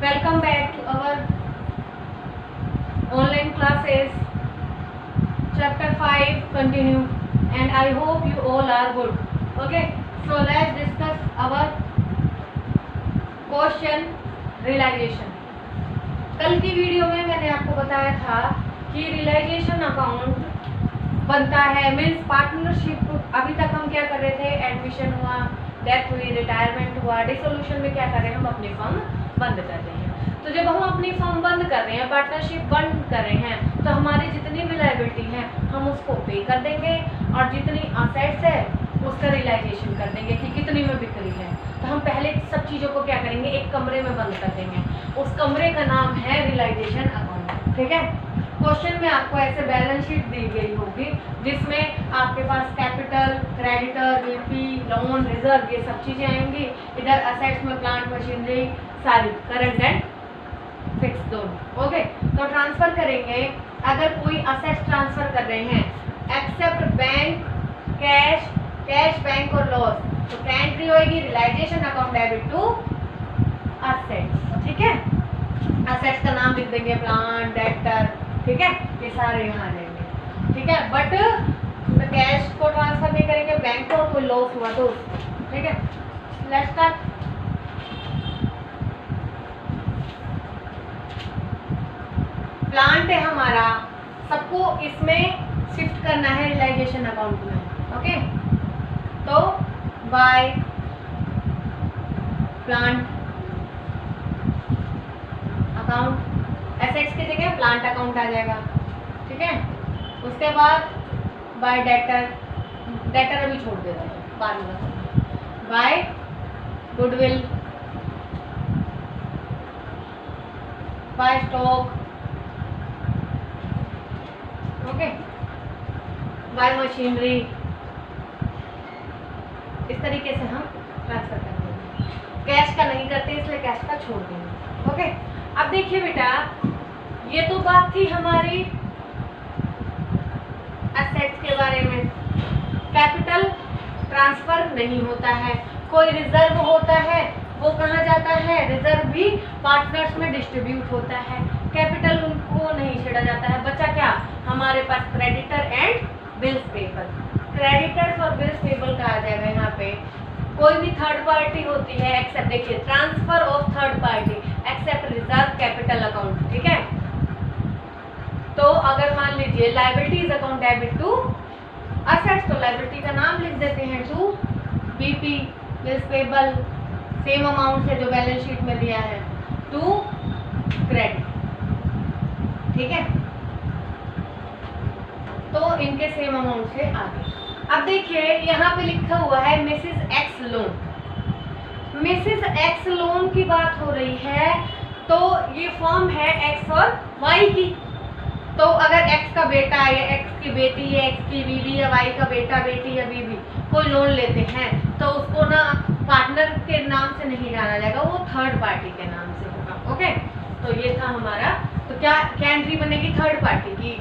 Welcome back to our online classes. Chapter 5 continue, and I hope you all are good. Okay, so let's discuss our question realization. कल की video में मैंने आपको बताया था कि रियलाइजेशन अकाउंट बनता है मीन्स पार्टनरशिप. अभी तक हम क्या कर रहे थे, एडमिशन हुआ, डेथ हुई, रिटायरमेंट हुआ, डिसोल्यूशन में क्या कर रहे हैं, हम अपनी फर्म बंद कर रहे हैं. तो जब हम अपनी फर्म बंद कर रहे हैं, पार्टनरशिप बंद कर रहे हैं, तो हमारी जितनी भी लायबिलिटी है हम उसको पे कर देंगे और जितनी असेट्स है उसका रियलाइजेशन कर देंगे कि कितनी में बिक रही है. तो हम पहले सब चीज़ों को क्या करेंगे, एक कमरे में बंद कर देंगे. उस कमरे का नाम है रियलाइजेशन अकाउंट. ठीक है. क्वेश्चन में आपको ऐसे बैलेंस शीट दी गई होगी जिसमें आपके पास capital, creditor, BP, loan, reserve, ये सब चीज़ें आएंगी. इधर असेट्स में प्लांट मशीनरी सारी करंट एंड फिक्स दोनों. ओके, तो ट्रांसफर करेंगे. अगर कोई असेट्स ट्रांसफर कर रहे हैं एक्सेप्ट बैंक, कैश बैंक और लॉस, तो क्या एंट्री होगी, realisation account debit to assets. ठीक है. असेट्स का नाम लिख देंगे, प्लांट, डेटर. ठीक है, ये सारे यहाँ आ जाएंगे. ठीक है. बट कैश को ट्रांसफर नहीं करेंगे, बैंक को, कोई लॉस हुआ तो उसको. ठीक है. Let's start. प्लांट है हमारा, सबको इसमें शिफ्ट करना है रियलाइजेशन अकाउंट में. ओके, तो बाय प्लांट अकाउंट, एसेट्स की जगह प्लांट अकाउंट आ जाएगा. ठीक है. उसके बाद बाय डेटर अभी छोड़ दे रहे हैं, बाद में बताऊंगा. By goodwill, by stock. Okay, by machinery. इस तरीके से हम ट्रांसफर करते हैं. कैश का नहीं करते इसलिए कैश का छोड़ देंगे. ओके. अब देखिए बेटा, ये तो बात थी हमारी एसेट्स के बारे में. कैपिटल ट्रांसफर नहीं होता है. कोई रिजर्व होता है, वो कहाँ जाता है, रिजर्व भी पार्टनर्स में डिस्ट्रीब्यूट होता है. कैपिटल उनको नहीं छेड़ा जाता है. बचा क्या हमारे पास, creditor and bills payable. Creditors और बिल्स पेबल का आ जाएगा यहाँ पे. कोई भी थर्ड पार्टी होती है एक्सेप्ट, देखिए transfer of third party except reserve capital account. ठीक है. तो अगर मान लीजिए liabilities account debit to assets, तो लायबिलिटी का नाम लिख देते हैं to BP, bills payable same amount है जो बैलेंस शीट में दिया है, टू क्रेडिट. ठीक है. तो इनके सेम अमाउंट से आगे. अब देखिए यहाँ पे लिखा हुआ है Mrs x loan. Mrs x loan की बात हो रही है, तो ये फॉर्म है एक्स और वाई की. तो अगर एक्स का बेटा या एक्स की बेटी या एक्स की बीवी या वाई का बेटा बेटी या बीवी कोई लोन लेते हैं, तो उसको ना पार्टनर के नाम से नहीं जाना जाएगा, वो थर्ड पार्टी के नाम से होगा. ओके. तो ये था हमारा. तो क्या एंट्री बनेगी थर्ड पार्टी की.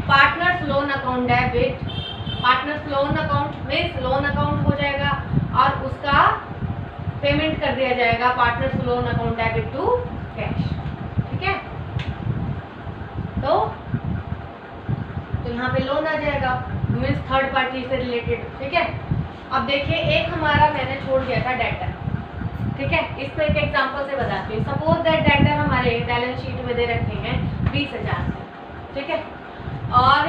Partners loan account debit, partners loan account में लोन अकाउंट हो जाएगा और उसका पेमेंट कर दिया जाएगा partners loan account debit to cash. ठीक है. तो यहाँ पे लोन आ जाएगा मीन्स थर्ड पार्टी से रिलेटेड. ठीक है. अब देखिए एक हमारा मैंने छोड़ दिया था डेटर. ठीक है. इसको एक एग्जांपल से बताती हूँ. सपोज दैट डेटर हमारे बैलेंस शीट में दे रखे हैं 20,000 से. ठीक है. और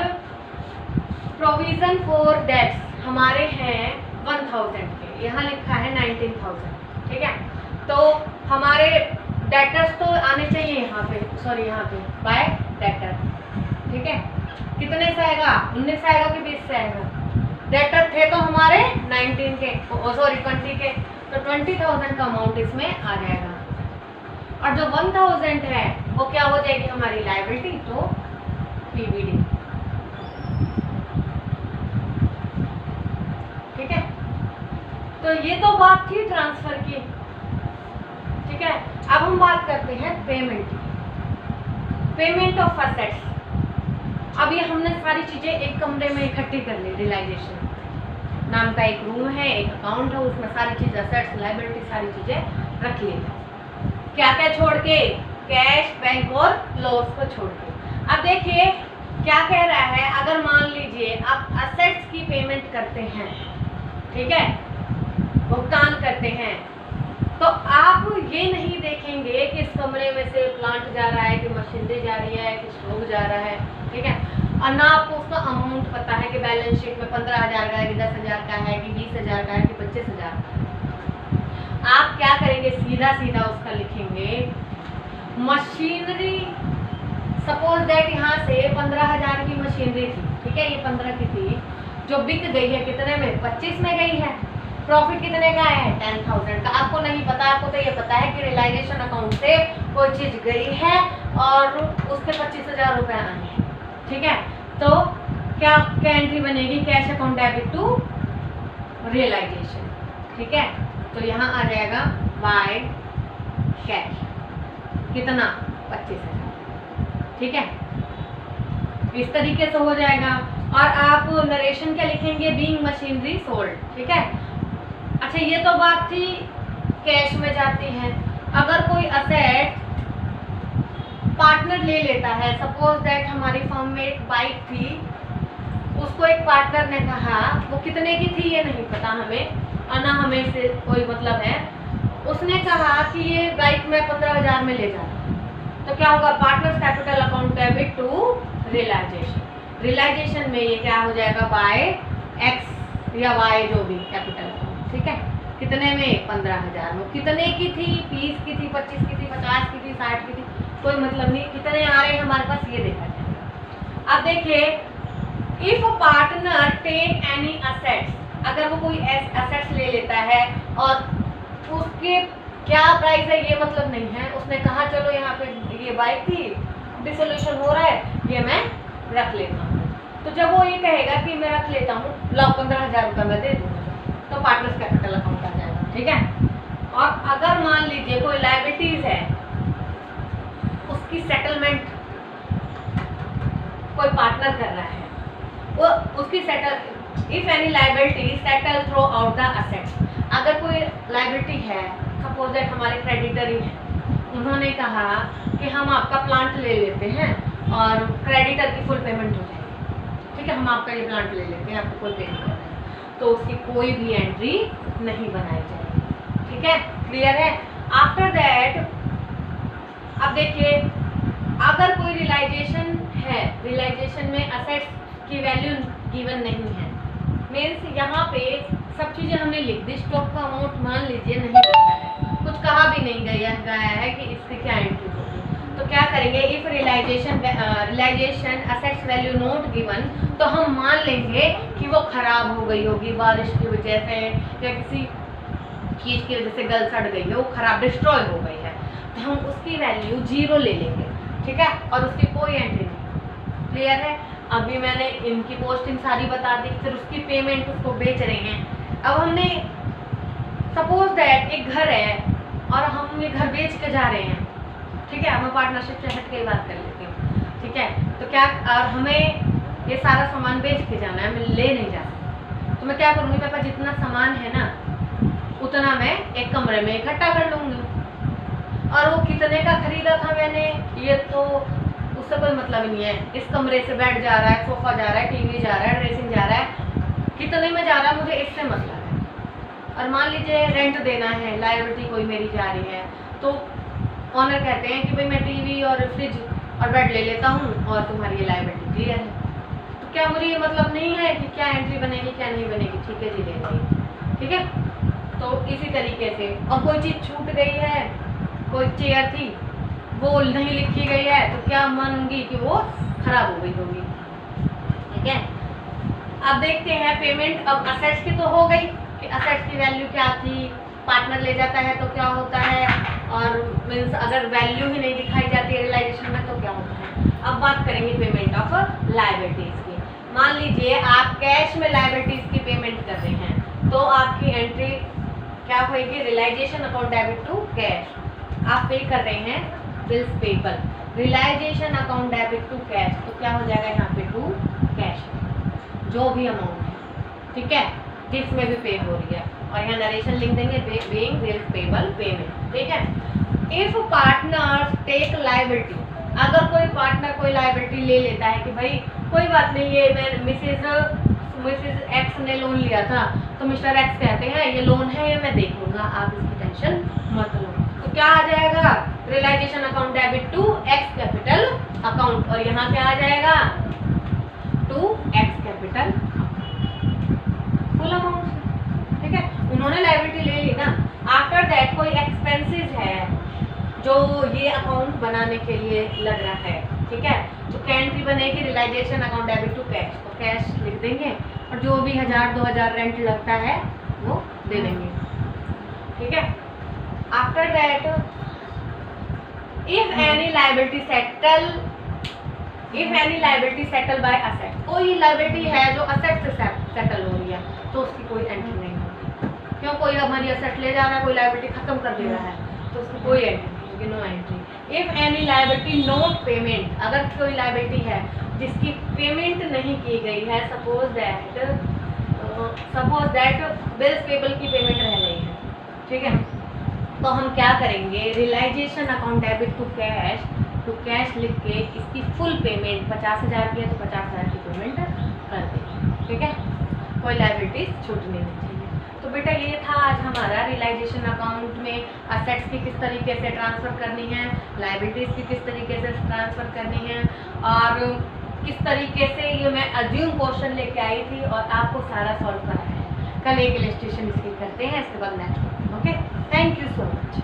प्रोविजन फॉर डेट्स हमारे हैं 1,000 के, यहाँ लिखा है 19,000. ठीक है. तो हमारे डेटर्स तो आने चाहिए यहाँ पे, सॉरी यहाँ पे बाय डेटर. ठीक है. कितने से आएगा, 19 से आएगा कि 20 से आएगा. डेटर थे तो हमारे 19 के, सॉरी 20 के, तो 20,000 का अमाउंट इसमें आ जाएगा. और जो 1,000 है वो क्या हो जाएगी हमारी लायबिलिटी, तो पीवीडी. ठीक है. तो ये तो बात थी ट्रांसफर की. ठीक है. अब हम बात करते हैं पेमेंट की. Payment of assets. अब ये हमने सारी चीजें एक कमरे में इकट्ठी कर ली. रियलाइजेशन नाम का एक रूम है, एक अकाउंट है, उसमें सारी चीज़ असेट्स लायबिलिटी सारी चीज़ें रख ली है. क्या क्या छोड़ के, कैश, बैंक और लॉस को छोड़ के। अब देखिए क्या कह रहा है, अगर मान लीजिए आप असेट्स की पेमेंट करते हैं, ठीक है, भुगतान करते हैं, तो आप ये नहीं देखेंगे कि इस कमरे में से प्लांट जा रहा है कि मशीनरी जा रही है कि स्टॉक जा रहा है, ठीक है, और ना आपको उसका अमाउंट पता है कि बैलेंस शीट में 15,000 का है कि 10,000 का है कि 20,000 का है कि 25,000 का है। आप क्या करेंगे, सीधा सीधा उसका लिखेंगे मशीनरी। सपोज दैट यहाँ से 15,000 की मशीनरी थी, ठीक है, ये 15 की थी, जो बिक गई है कितने में, 25 में गई है। प्रॉफिट कितने का है, 10,000 का। आपको नहीं पता, आपको तो ये पता है कि रियलाइजेशन अकाउंट से कोई चीज गई है और उसके 25,000 रुपए आए हैं, ठीक है। तो क्या एंट्री बनेगी, cash account debit to realization, ठीक है। तो यहाँ आ जाएगा बाय कैश, कितना, 25,000, ठीक है। इस तरीके से हो जाएगा। और आप नरेशन क्या लिखेंगे, बीइंग मशीनरी सोल्ड, ठीक है। अच्छा, ये तो बात थी कैश में जाती है। अगर कोई असेट पार्टनर ले लेता है, सपोज दैट हमारी फर्म में एक बाइक थी, उसको एक पार्टनर ने कहा, वो कितने की थी ये नहीं पता हमें, और ना हमें से कोई मतलब है, उसने कहा कि ये बाइक मैं 15,000 में ले जा रहा हूँ, तो क्या होगा, partners capital account debit to realization. Realization में ये क्या हो जाएगा, बाय एक्स या वाई जो भी कैपिटल, ठीक है। कितने में, 15,000 में। कितने की थी, 20 की थी, 25 की थी, 50 की थी, 60 की थी, कोई मतलब नहीं, कितने आ रहे हैं हमारे पास ये देखा जाएगा। अब देखिए, if partner take any assets, अगर वो कोई असेट्स ले लेता है और उसके क्या प्राइस है ये मतलब नहीं है, उसने कहा चलो यहाँ पे ये बाइक थी, डिसोल्यूशन हो रहा है, ये मैं रख लेता हूँ, तो जब वो ये कहेगा कि मैं रख लेता हूँ, लो 15,000 रुपये मैं दे दूँगा, तो पार्टनर्स कैपिटल अकाउंट आ जाएगा, ठीक है। और अगर मान लीजिए कोई लायबिलिटीज है, उसकी सेटलमेंट कोई पार्टनर कर रहा है, वो उसकी settle, if any liability settle through out the assets, अगर कोई लायबिलिटी है, सपोज दैट हमारे क्रेडिटर ही हैं, उन्होंने कहा कि हम आपका प्लांट ले लेते हैं और क्रेडिटर की फुल पेमेंट हो जाएगी, ठीक है, हम आपका ये प्लांट ले लेते हैं, आपको फुल पेमेंट कर रहे हैं, तो उसकी कोई भी एंट्री नहीं बनाई जाएगी, ठीक है, क्लियर है। आफ्टर दैट अब देखिए, अगर कोई रियलाइजेशन है, रियलाइजेशन में असेट्स की वैल्यू गिवन नहीं है, मीन्स यहाँ पे सब चीज़ें हमने लिख दी, स्टॉक का अमाउंट मान लीजिए नहीं लिखा है, कुछ कहा भी नहीं गया है कि इसकी क्या एंट्री होगी, तो क्या करेंगे, if realization assets value not given, तो हम मान लेंगे कि वो खराब हो गई होगी बारिश की वजह से या किसी चीज़ की वजह से गल सड़ गई है, वो खराब डिस्ट्रॉय हो गई है, तो हम उसकी वैल्यू 0 ले लेंगे, ठीक है, और उसकी कोई एंट्री नहीं। क्लियर है। अभी मैंने इनकी पोस्टिंग सारी बता दी, फिर उसकी पेमेंट उसको बेच रहे हैं। अब हमने सपोज दैट एक घर है और हम ये घर बेच के जा रहे हैं, ठीक है, मैं पार्टनरशिप से हट के बात कर लेती हूँ, ठीक है, तो क्या, और हमें ये सारा सामान बेच के जाना है, मैं ले नहीं जा सकती, तो मैं क्या करूँगी, मेरे पास जितना सामान है ना उतना मैं एक कमरे में इकट्ठा कर लूँगी, और वो कितने का खरीदा था मैंने, ये तो उससे कोई मतलब नहीं है, इस कमरे से बेड जा रहा है, सोफा जा रहा है, टीवी जा रहा है, ड्रेसिंग जा रहा है, कितने में जा रहा है मुझे इससे मतलब है। और मान लीजिए रेंट देना है, लायबिलिटी कोई मेरी जा रही है, तो ऑनर कहते हैं कि भाई मैं टीवी और फ्रिज और बेड ले लेता हूँ और तुम्हारी ये लायबिलिटी क्लियर है, तो क्या मुझे ये मतलब नहीं है कि क्या एंट्री बनेगी क्या नहीं बनेगी, ठीक है जी, ले लेंगे, ठीक है। तो इसी तरीके से, और कोई चीज़ छूट गई है, कोई चेयर थी वो नहीं लिखी गई है, तो क्या मानूंगी कि वो खराब हो गई होगी, ठीक है। अब देखते हैं पेमेंट, अब असेट्स की तो हो गई कि असेट्स की वैल्यू क्या थी, पार्टनर ले जाता है तो क्या होता है, और मीन्स अगर वैल्यू ही नहीं दिखाई जाती है रियलाइजेशन में तो क्या होता है। अब बात करेंगे पेमेंट ऑफ लायबिलिटीज की। मान लीजिए आप कैश में लायबिलिटीज की पेमेंट कर रहे हैं, तो आपकी एंट्री क्या होगी, realisation account debit to cash, आप पे कर रहे हैं bills payable, realization account debit to cash, तो क्या हो जाएगा यहाँ पे टू कैश, जो भी अमाउंट है, ठीक है, जिसमें भी पे हो रही है, और यहाँ नरेशन लिख देंगे बेइंग बिल्स पेबल पेमेंट, ठीक है। इफ पार्टनर्स टेक लायबिलिटी, अगर कोई पार्टनर कोई लायबिलिटी ले लेता है कि भाई कोई बात नहीं, ये मैं मिसेज एक्स ने लोन लिया था, तो मिस्टर एक्स कहते हैं ये लोन है, ये मैं देख लूंगा, आप इसकी टेंशन मत लो, तो क्या आ जाएगा, realization account debit to ex capital account, और यहाँ क्या आ जाएगा, to ex capital full amount, ठीक है। उन्होंने लायबिलिटी ले ली ना। आफ्टर दैट कोई एक्सपेंसेस है जो ये अकाउंट बनाने के लिए लग रहा है, ठीक है, तो क्या एंट्री बनेगी, realization account debit to cash, तो कैश लिख देंगे, और जो भी 1000-2000 रेंट लगता है वो दे देंगे, ठीक है। After that if any liability settle by asset, कोई लायबिलिटी है जो असेट से सेटल हो रही है, तो उसकी कोई एंट्री नहीं होगी, क्यों, कोई हमारी असेट ले जा रहा है, कोई लायबिलिटी खत्म कर दे रहा है, तो उसकी कोई एंट्री नहीं होगी, no entry. If any liability not payment, अगर कोई लायबिलिटी है जिसकी पेमेंट नहीं की गई है, सपोज दैट बिल्स पेबल की पेमेंट रह गई है, ठीक है, तो हम क्या करेंगे, realization account debit to cash लिख के इसकी फुल पेमेंट 50,000 की है तो 50,000 की पेमेंट कर देंगे, ठीक है, कोई लायबिलिटीज छूटनी नहीं चाहिए। तो बेटा ये था आज हमारा रियलाइजेशन अकाउंट में असेट्स की किस तरीके से ट्रांसफ़र करनी है, लायबिलिटीज़ की किस तरीके से ट्रांसफ़र करनी है, और किस तरीके से ये मैं अज्यूम क्वेश्चन लेके आई थी और आपको सारा सॉल्व कराया है। कल एक इलस्ट्रेशन इसकी करते हैं, इसके बाद next. Okay, thank you so much.